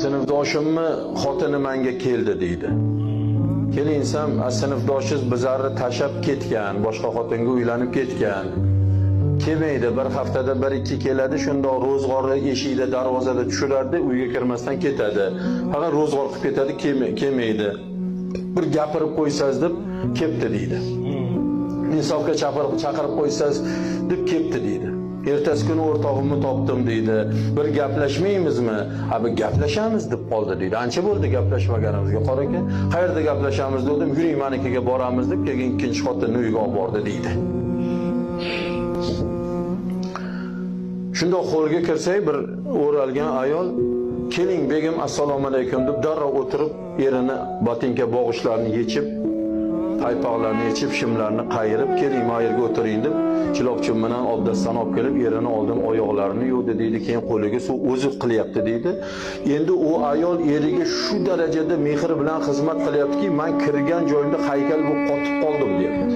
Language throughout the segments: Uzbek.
sinfdoshimni xotini menga keldi deydi. Kelinsam, sinfdoshingiz bizlarni tashab ketgan, boshqa xotinga uylanib ketgan. Kelmaydi, bir haftada 1-2 keladi, shunda ro'zg'orni eshikda, darvozada tushiradi, uyga kirmasdan ketadi. Faqat ro'zg'or qilib ketadi, kelmaydi. Bir gapirib qo'ysangiz deb kelibdi deydi. Insofga chaqirib qo'ysangiz deb kelibdi deydi. Ertasi kuni o'rtog'imni topdim deydi. Bir gaplashmaymizmi? Ha, bir gaplashamiz deb qoldi deydi. Ancha bo'ldi gaplashmaganimizga. Qora aka, qayerda gaplashamiz dedim. Yuring, menikiga boramiz deb keyin ikkinchi xotinni uyga olib bordi deydi. Shunda qo'lga kirsak, bir o'ralgan ayol, "Keling begim, assalomu alaykum" deb darrov o'tirib, erini botinka bog'ichlarini yechib, paypoqlarni yechib, shimlarni qayirib, "Keling, ma yerga o'tiring" deb chilopchim bilan obdastdan olib kelib, erini oldim, oyoqlarini yuvdi deydi, keyin qo'liga suv o'zi qilyapti deydi. Endi u ayol eriga shu darajada mehr bilan xizmat qilyaptiki, "Men kirgan joyimda haykal bo'lib qotib qoldim" deyapti.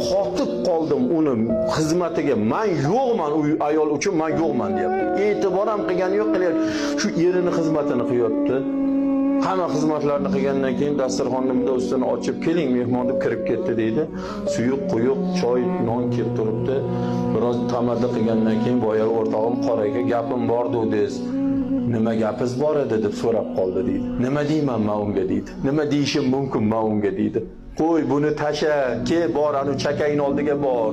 Qotib qoldim uni xizmatiga. "Men yo'qman, u ayol uchun men yo'qman" deyapti. E'tibor ham qilgani yo'q, qilyapti. Shu erining xizmatini qilyapti. Hamma xizmatlarni qilgandan keyin dasturxonni ustini ochib, "Keling mehmon" deb kirib ketdi deydi. Suyuq, quyuq, choy, non kelib turibdi. Biroz tamaddi qilgandan keyin boyagi o'rtog'im, "Qora aka, gapim bor dediz. Nima gapingiz bor edi?" deb so'rab qoldi deydi. "Nima deyman men unga" deydi. "Nima deyishim mumkin men unga" deydi. "Qo'y, buni tasha, ke bor, anu chakayning oldiga bor."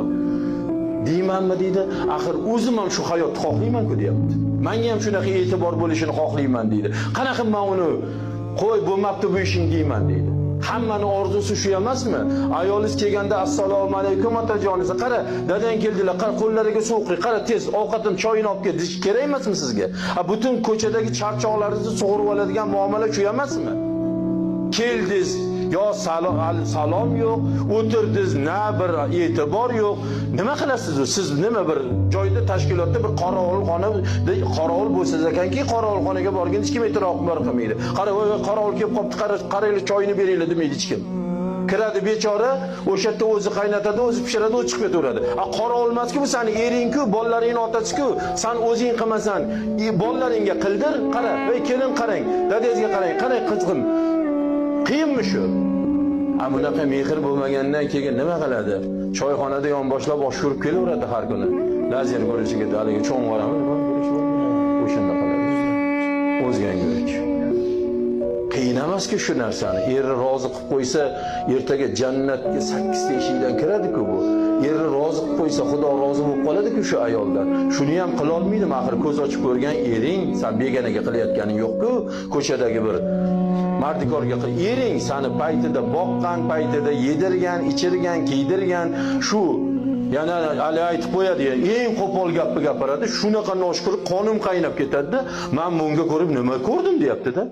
Deymanmi deydi. "Axir o'zim ham shu hayotni xohlayman-ku" deyapti. "Menga ham shunaqa e'tibor bo'lishini xohlayman" deydi. "Qanaqa men uni qo'y bo'lmabdi bu ishing deyman" deydi. Hammani orzusi shu emasmi? Ayolingiz kelganda "Assalomu alaykum otajoningiz, qara, dadang keldilar, qara qo'llariga suv quying, qara tez ovqatini, choyini olib kel" deyish kerak emasmi sizga? Butun ko'chadagi charchoqlaringizni sug'urib oladigan muomala shu emasmi? Keldiz, yo salom yo'q, o'tirdiz, na bir e'tibor yo'q. Nima qilasiz? Siz nima bir joyda tashkilotda bir qorovul bo'lsangiz ekanki, qorovulxonaga borganda hech kim e'tirof qilmaydi. "Qara, qorovul kelib qopti, qaranglar, choyini beringlar" demaydi hech kim. Kiradi bechora, o'sha yerda o'zi qaynatadi, o'zi pishiradi, o'zi chiqib ketaveradi. Qorovul emas-ku, bu seni ering-ku, bolalaring otasi-ku. Sen o'zing qilmasan, bolalaringga qildir. Qara, "Ey kelin qarang, dadangizga qarang, qarang qizg'im." Qiyinmi shu? Bunaqa mehr bo'lmagandan keyin nima qiladi? Choyxonada yonboshlab osh urib kelaveradi har kuni. Lazer go'richiga haligi cho'ng'orami? O'shanda qiladi. O'zgan go'rich. Qiyin emas-ku shu narsani. Eri rozi qilib qo'ysa, ertaga jannatga 8 ta eshikdan kiradi-ku bu. Eri rozi qilib qo'ysa, Xudo rozi bo'lib qoladi-ku shu ayoldan. Shuni ham qila olmaydimi? Axir ko'z ochib ko'rgan ering, sen beganaga qilayotganing yo'q-ku, ko'chadagi bir mardikorga qil. Ering seni paytida boqqan, paytida yedirgan, ichirgan, kiydirgan, shu yana hali aytib qo'yadi, eng qo'pol gapni gapiradi. Shunaqa noshukr qonim qaynab ketadi-da, "Men bunga ko'rib nima ko'rdim" deyapti-da.